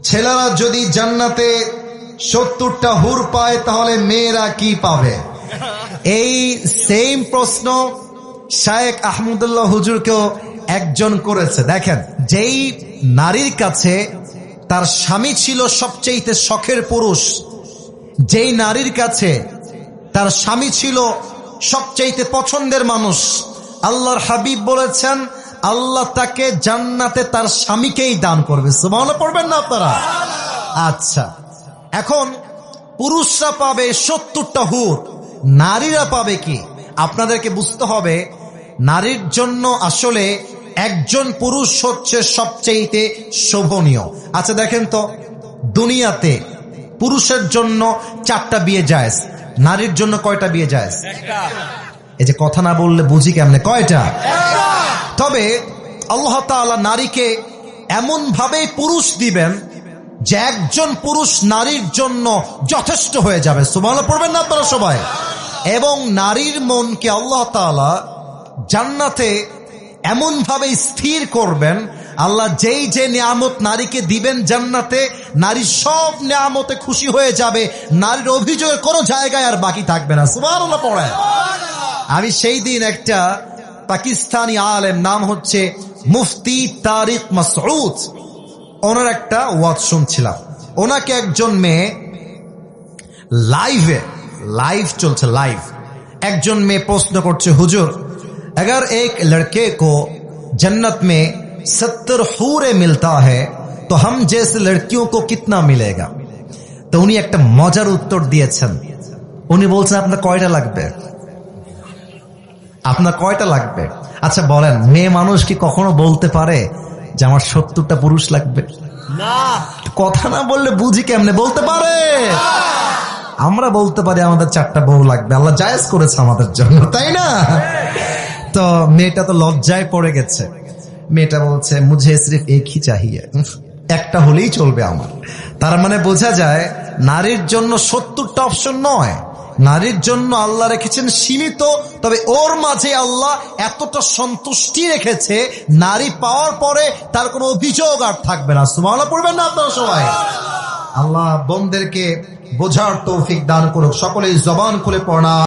ছেলেরা যদি জান্নাতে 70টা হুর পায় তাহলে মেয়েরা কি পাবে? এই সেম প্রশ্ন শায়েখ আহমদুল্লাহ হুজুরকেও একজন করেছে। দেখেন, যেই নারীর কাছে তার স্বামী ছিল সবচেয়ে শখের পুরুষ, যেই নারীর কাছে তার স্বামী ছিল সবচেয়ে পছন্দের মানুষ, আল্লাহর হাবিব বলেছেন আল্লাহ তাকে জান্নাতে তার স্বামীকেই দান করবে। সুবহানাল্লাহ পড়বেন না আপনারা? আচ্ছা, এখন পুরুষরা পাবে 70টা হুর, নারীরা পাবে কি? আপনাদেরকে বুঝতে হবে নারীর জন্য আসলে একজন পুরুষ হচ্ছে সবচেয়ে শোভনীয়। আচ্ছা দেখেন তো, দুনিয়াতে পুরুষের জন্য 4টা বিয়ে জায়েজ, নারীর জন্য কয়টা বিয়ে জায়েজ? এই যে কথা না বললে বুঝি কেমনে, কয়টা? তবে আল্লাহ তাআলা নারীকে এমন ভাবে পুরুষ দিবেন যে একজন পুরুষ নারীর জন্য যথেষ্ট হয়ে যাবে। সুবহানাল্লাহ পড়বেন না আপনারা সবাই? এবং নারীর মনকে আল্লাহ তাআলা জান্নাতে এমন ভাবে স্থির করবেন, আল্লাহ যেই যে নিয়ামত নারীকে দিবেন জান্নাতে, নারী সব নিয়ামতে খুশি হয়ে যাবে, নারীর অভিযোগের কোনো জায়গায় আর বাকি থাকবে না। সুবহানাল্লাহ পড়ে। আমি সেই দিন একটা পাকিস্তানি আলেম, নাম হচ্ছে মুফতি তারিক মাসউদ, ওনার একটা ওয়াজ শুনছিলাম। ওনাকে একজন মেয়ে লাইভ চলছে, লাইভ একজন মেয়ে প্রশ্ন করছে, হুজুর अगर एक लड़के को जन्नत में 70 हूरे मिलता है तो हम जैसे लड़कियों को कितना मिलेगा? तो উনি একটা মজার উত্তর দিয়েছেন। উনি বলছেন আপনার কয়টা লাগবে? আপনার কয়টা লাগবে? আচ্ছা বলেন, মেয়ে মানুষ কি কখনো বলতে পারে যে আমার 70টা পুরুষ লাগবে? না। কথা না বললে বুঝি কেমনে? বলতে পারে। আমরা বলতে পারি আমাদের 4টা বউ লাগবে, আল্লাহ জায়েজ করেছে আমাদের জন্য, তাই না? তো মেয়েটা তো লজ্জায় পড়ে গেছে। মেয়েটা বলছে মুঝে সির্ফ এক হি চাহিয়ে, একটা হলেই চলবে আমার। তার মানে বোঝা যায় নারীর জন্য 70টা অপশন নয়, নারীর জন্য আল্লাহ রেখেছেন সীমিত। তবে ওর মাঝে আল্লাহ এতটা সন্তুষ্টি রেখেছে, নারী পাওয়ার পরে তার কোনো অভিযোগ আর থাকবে না। সুবহানাল্লাহ পড়বেন না আপনারা সবাই? আল্লাহ বোনদেরকে বোঝার তৌফিক দান করুক। সকলেই জবান খুলে পড়া।